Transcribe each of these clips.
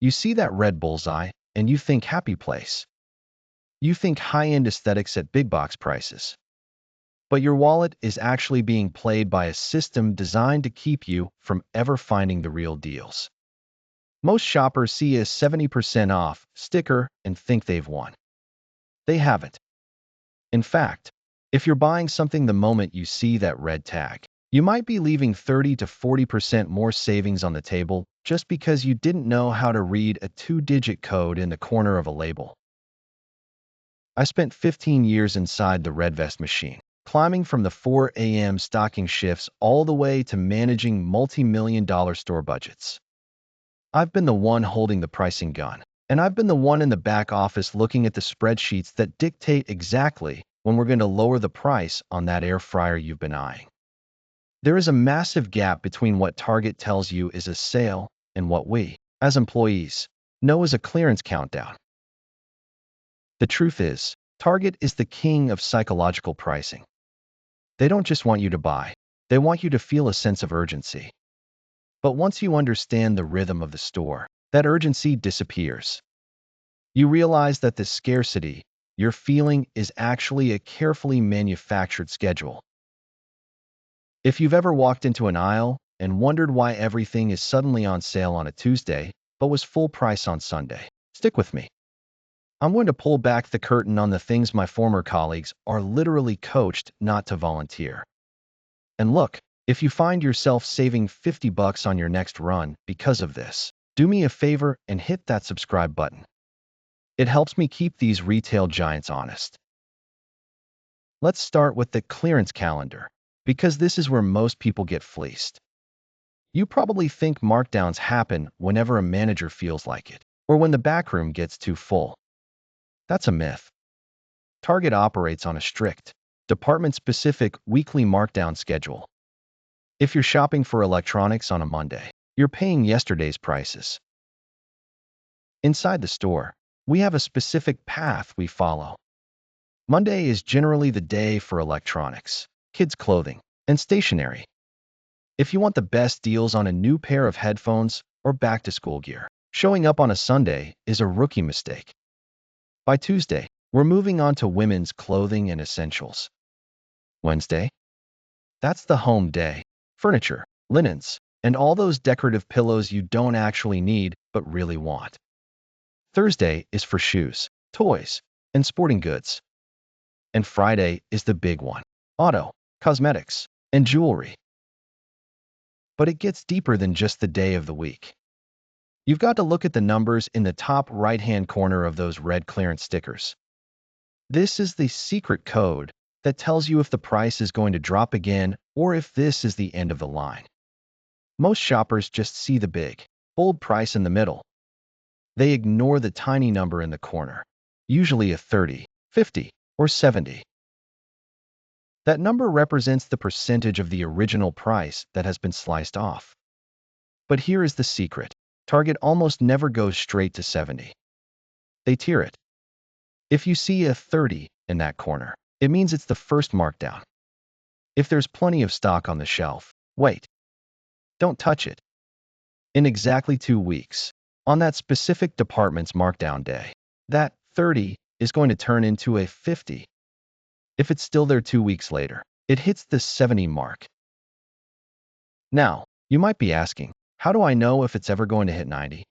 You see that red bullseye, and you think happy place. You think high-end aesthetics at big box prices. But your wallet is actually being played by a system designed to keep you from ever finding the real deals. Most shoppers see a 70% off sticker and think they've won. They haven't. In fact, if you're buying something the moment you see that red tag, you might be leaving 30 to 40% more savings on the table just because you didn't know how to read a 2-digit code in the corner of a label. I spent 15 years inside the red vest machine, climbing from the 4 a.m. stocking shifts all the way to managing multi-million-dollar store budgets. I've been the one holding the pricing gun, and I've been the one in the back office looking at the spreadsheets that dictate exactly when we're going to lower the price on that air fryer you've been eyeing. There is a massive gap between what Target tells you is a sale and what we, as employees, know is a clearance countdown. The truth is, Target is the king of psychological pricing. They don't just want you to buy, they want you to feel a sense of urgency. But once you understand the rhythm of the store, that urgency disappears. You realize that the scarcity you're feeling is actually a carefully manufactured schedule. If you've ever walked into an aisle and wondered why everything is suddenly on sale on a Tuesday, but was full price on Sunday, stick with me. I'm going to pull back the curtain on the things my former colleagues are literally coached not to volunteer. And look, if you find yourself saving $50 on your next run because of this, do me a favor and hit that subscribe button. It helps me keep these retail giants honest. Let's start with the clearance calendar, because this is where most people get fleeced. You probably think markdowns happen whenever a manager feels like it, or when the backroom gets too full. That's a myth. Target operates on a strict, department-specific weekly markdown schedule. If you're shopping for electronics on a Monday, you're paying yesterday's prices. Inside the store, we have a specific path we follow. Monday is generally the day for electronics, kids' clothing, and stationery. If you want the best deals on a new pair of headphones or back-to-school gear, showing up on a Sunday is a rookie mistake. By Tuesday, we're moving on to women's clothing and essentials. Wednesday? That's the home day. Furniture, linens, and all those decorative pillows you don't actually need but really want. Thursday is for shoes, toys, and sporting goods. And Friday is the big one: auto, cosmetics, and jewelry. But it gets deeper than just the day of the week. You've got to look at the numbers in the top right-hand corner of those red clearance stickers. This is the secret code that tells you if the price is going to drop again or if this is the end of the line. Most shoppers just see the big, bold price in the middle. They ignore the tiny number in the corner, usually a 30, 50, or 70. That number represents the percentage of the original price that has been sliced off. But here is the secret. Target almost never goes straight to 70. They tier it. If you see a 30 in that corner, it means it's the first markdown. If there's plenty of stock on the shelf, wait. Don't touch it. In exactly 2 weeks, on that specific department's markdown day, that 30 is going to turn into a 50. If it's still there 2 weeks later, it hits the 70 mark. Now, you might be asking, how do I know if it's ever going to hit 90?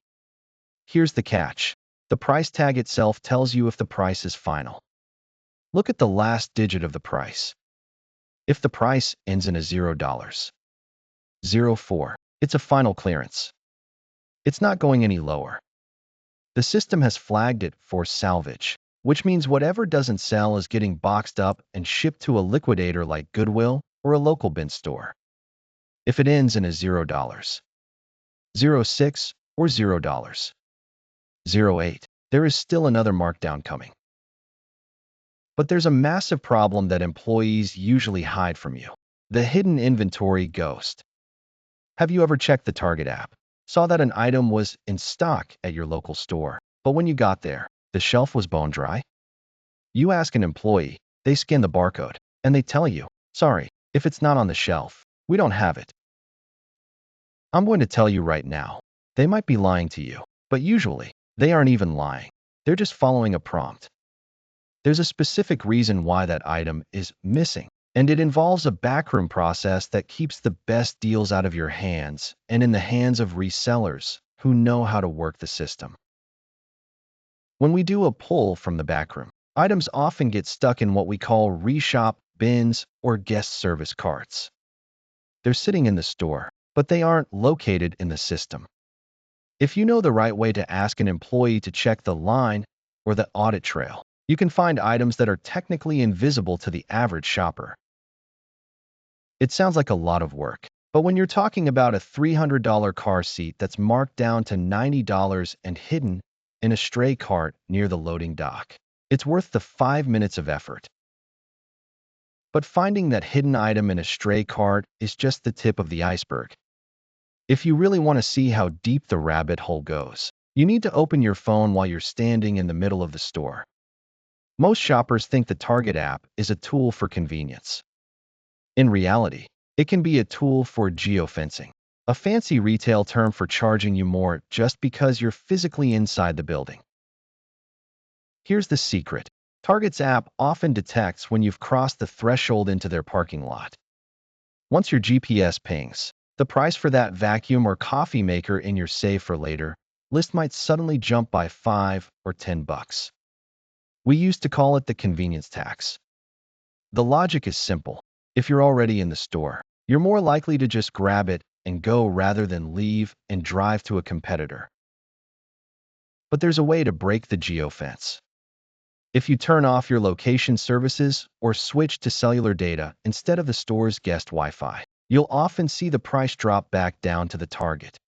Here's the catch. The price tag itself tells you if the price is final. Look at the last digit of the price. If the price ends in a $0, 04, it's a final clearance. It's not going any lower. The system has flagged it for salvage, which means whatever doesn't sell is getting boxed up and shipped to a liquidator like Goodwill or a local bin store. If it ends in a $0, 06, or $0, 08, there is still another markdown coming. But there's a massive problem that employees usually hide from you: the hidden inventory ghost. Have you ever checked the Target app, saw that an item was in stock at your local store, but when you got there, the shelf was bone dry? You ask an employee, they scan the barcode, and they tell you, sorry, if it's not on the shelf, we don't have it. I'm going to tell you right now, they might be lying to you. But usually, they aren't even lying. They're just following a prompt. There's a specific reason why that item is missing, and it involves a backroom process that keeps the best deals out of your hands and in the hands of resellers who know how to work the system. When we do a pull from the backroom, items often get stuck in what we call reshop bins or guest service carts. They're sitting in the store, but they aren't located in the system. If you know the right way to ask an employee to check the line or the audit trail, you can find items that are technically invisible to the average shopper. It sounds like a lot of work, but when you're talking about a $300 car seat that's marked down to $90 and hidden in a stray cart near the loading dock, it's worth the 5 minutes of effort. But finding that hidden item in a stray cart is just the tip of the iceberg. If you really want to see how deep the rabbit hole goes, you need to open your phone while you're standing in the middle of the store. Most shoppers think the Target app is a tool for convenience. In reality, it can be a tool for geofencing, a fancy retail term for charging you more just because you're physically inside the building. Here's the secret. Target's app often detects when you've crossed the threshold into their parking lot. Once your GPS pings, the price for that vacuum or coffee maker in your save for later list might suddenly jump by $5 or $10. We used to call it the convenience tax. The logic is simple. If you're already in the store, you're more likely to just grab it and go rather than leave and drive to a competitor. But there's a way to break the geofence. If you turn off your location services or switch to cellular data instead of the store's guest Wi-Fi, you'll often see the price drop back down to the target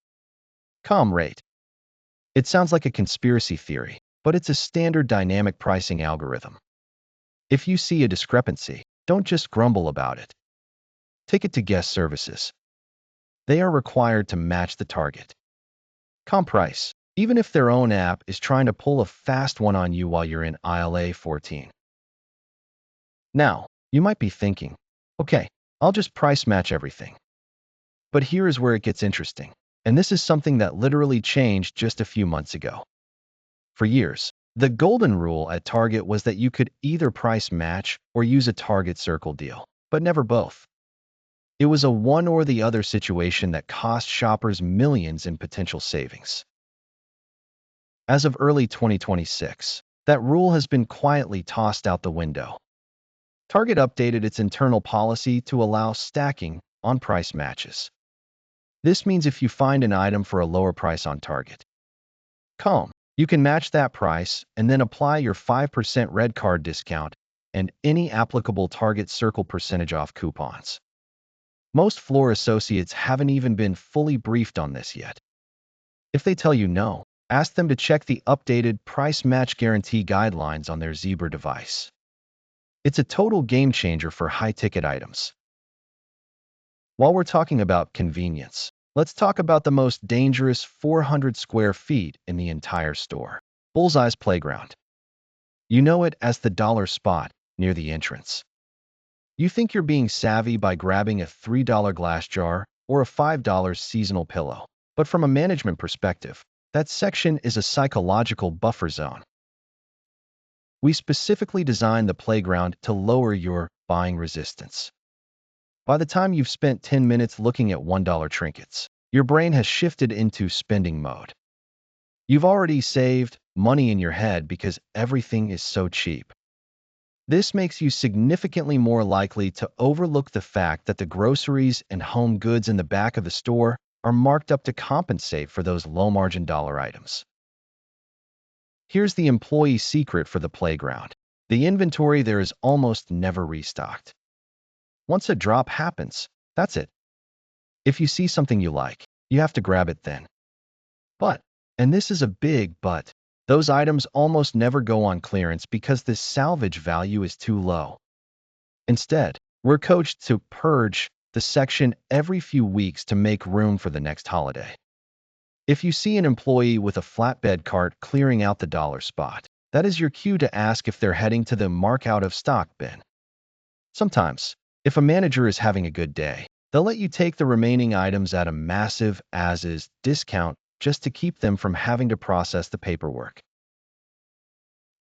rate. It sounds like a conspiracy theory, but it's a standard dynamic pricing algorithm. If you see a discrepancy, don't just grumble about it. Take it to guest services. They are required to match the target price, even if their own app is trying to pull a fast one on you while you're in aisle A14. Now, you might be thinking, okay, I'll just price match everything. But here is where it gets interesting, and this is something that literally changed just a few months ago. For years, the golden rule at Target was that you could either price match or use a Target Circle deal, but never both. It was a one or the other situation that cost shoppers millions in potential savings. As of early 2026, that rule has been quietly tossed out the window. Target updated its internal policy to allow stacking on price matches. This means if you find an item for a lower price on Target, you can match that price and then apply your 5% red card discount and any applicable Target Circle percentage off coupons. Most floor associates haven't even been fully briefed on this yet. If they tell you no, ask them to check the updated price match guarantee guidelines on their Zebra device. It's a total game changer for high-ticket items. While we're talking about convenience, let's talk about the most dangerous 400 square feet in the entire store. Bullseye's Playground. You know it as the dollar spot near the entrance. You think you're being savvy by grabbing a $3 glass jar or a $5 seasonal pillow. But from a management perspective, that section is a psychological buffer zone. We specifically designed the playground to lower your buying resistance. By the time you've spent 10 minutes looking at $1 trinkets, your brain has shifted into spending mode. You've already saved money in your head because everything is so cheap. This makes you significantly more likely to overlook the fact that the groceries and home goods in the back of the store are marked up to compensate for those low-margin dollar items. Here's the employee secret for the playground. The inventory there is almost never restocked. Once a drop happens, that's it. If you see something you like, you have to grab it then. But, and this is a big but, those items almost never go on clearance because the salvage value is too low. Instead, we're coached to purge the section every few weeks to make room for the next holiday. If you see an employee with a flatbed cart clearing out the dollar spot, that is your cue to ask if they're heading to the mark out of stock bin. Sometimes, if a manager is having a good day, they'll let you take the remaining items at a massive as-is discount just to keep them from having to process the paperwork.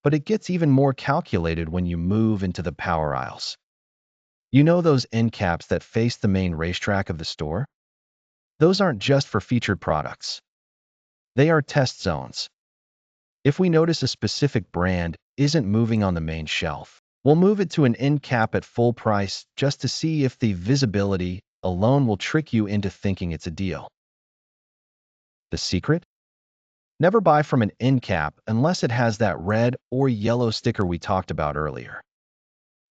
But it gets even more calculated when you move into the power aisles. You know those end caps that face the main racetrack of the store? Those aren't just for featured products. They are test zones. If we notice a specific brand isn't moving on the main shelf, we'll move it to an end cap at full price just to see if the visibility alone will trick you into thinking it's a deal. The secret? Never buy from an end cap unless it has that red or yellow sticker we talked about earlier.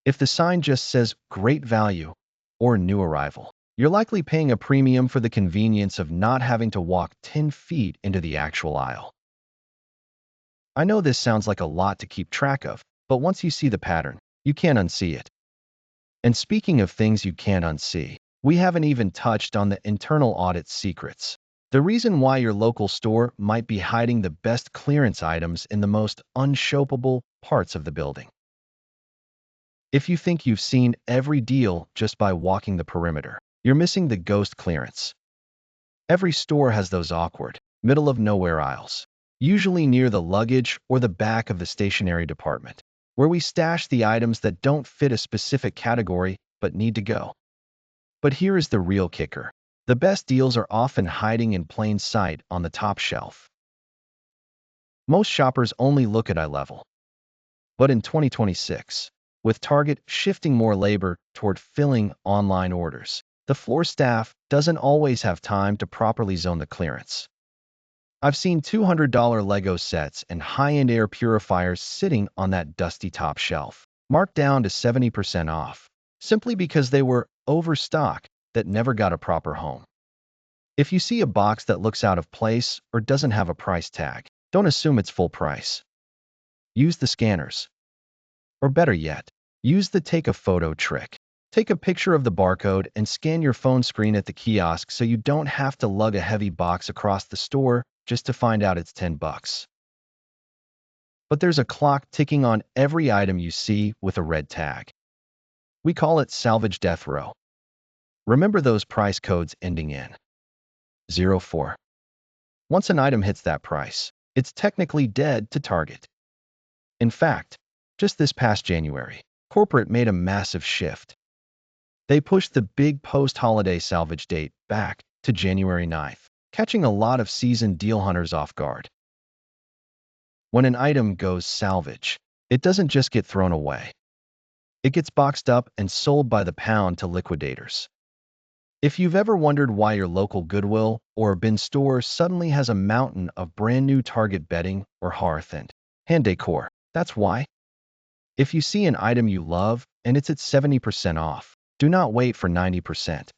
If the sign just says great value or new arrival, you're likely paying a premium for the convenience of not having to walk 10 feet into the actual aisle. I know this sounds like a lot to keep track of, but once you see the pattern, you can't unsee it. And speaking of things you can't unsee, we haven't even touched on the internal audit secrets. The reason why your local store might be hiding the best clearance items in the most unshoppable parts of the building. If you think you've seen every deal just by walking the perimeter, you're missing the ghost clearance. Every store has those awkward, middle-of-nowhere aisles, usually near the luggage or the back of the stationery department, where we stash the items that don't fit a specific category but need to go. But here is the real kicker. The best deals are often hiding in plain sight on the top shelf. Most shoppers only look at eye level. But in 2026, with Target shifting more labor toward filling online orders, the floor staff doesn't always have time to properly zone the clearance. I've seen $200 Lego sets and high-end air purifiers sitting on that dusty top shelf, marked down to 70% off, simply because they were overstock that never got a proper home. If you see a box that looks out of place or doesn't have a price tag, don't assume it's full price. Use the scanners. Or better yet, use the take a photo trick. Take a picture of the barcode and scan your phone screen at the kiosk so you don't have to lug a heavy box across the store just to find out it's $10. But there's a clock ticking on every item you see with a red tag. We call it salvage death row. Remember those price codes ending in 04. Once an item hits that price, it's technically dead to Target. In fact, just this past January, corporate made a massive shift. They pushed the big post-holiday salvage date back to January 9th, catching a lot of seasoned deal hunters off guard. When an item goes salvage, it doesn't just get thrown away. It gets boxed up and sold by the pound to liquidators. If you've ever wondered why your local Goodwill or bin store suddenly has a mountain of brand new Target bedding or hearth and hand decor, that's why. If you see an item you love and it's at 70% off, do not wait for 90%.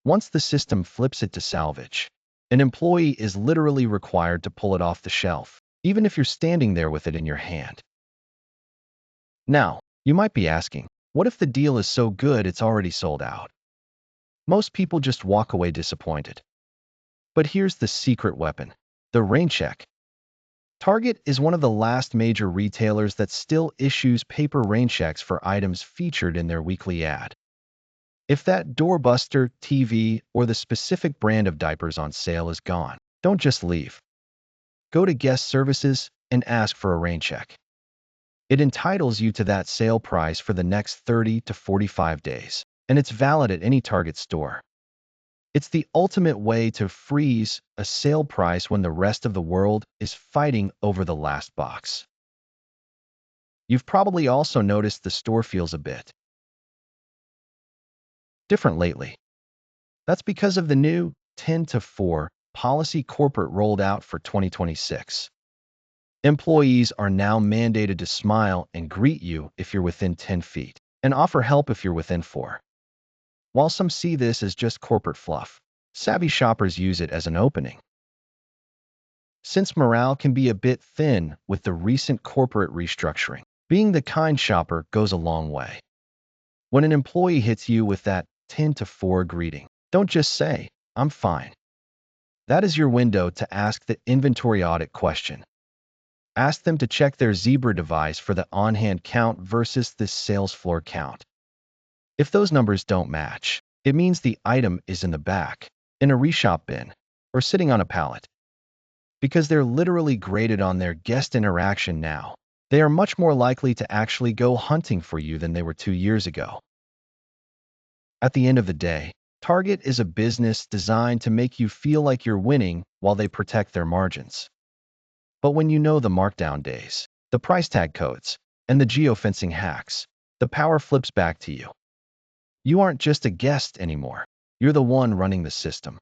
Once the system flips it to salvage, an employee is literally required to pull it off the shelf, even if you're standing there with it in your hand. Now, you might be asking, what if the deal is so good it's already sold out? Most people just walk away disappointed. But here's the secret weapon, the rain check. Target is one of the last major retailers that still issues paper rain checks for items featured in their weekly ad. If that doorbuster, TV, or the specific brand of diapers on sale is gone, don't just leave. Go to guest services and ask for a rain check. It entitles you to that sale price for the next 30 to 45 days, and it's valid at any Target store. It's the ultimate way to freeze a sale price when the rest of the world is fighting over the last box. You've probably also noticed the store feels a bit different lately. That's because of the new 10 to 4 policy corporate rolled out for 2026. Employees are now mandated to smile and greet you if you're within 10 feet, and offer help if you're within 4. While some see this as just corporate fluff, savvy shoppers use it as an opening. Since morale can be a bit thin with the recent corporate restructuring, being the kind shopper goes a long way. When an employee hits you with that 10 to 4 greeting, don't just say, "I'm fine." That is your window to ask the inventory audit question. Ask them to check their Zebra device for the on-hand count versus the sales floor count. If those numbers don't match, it means the item is in the back, in a reshop bin, or sitting on a pallet. because they're literally graded on their guest interaction now. They are much more likely to actually go hunting for you than they were 2 years ago. At the end of the day, Target is a business designed to make you feel like you're winning while they protect their margins. But when you know the markdown days, the price tag codes, and the geofencing hacks, the power flips back to you. You aren't just a guest anymore. You're the one running the system.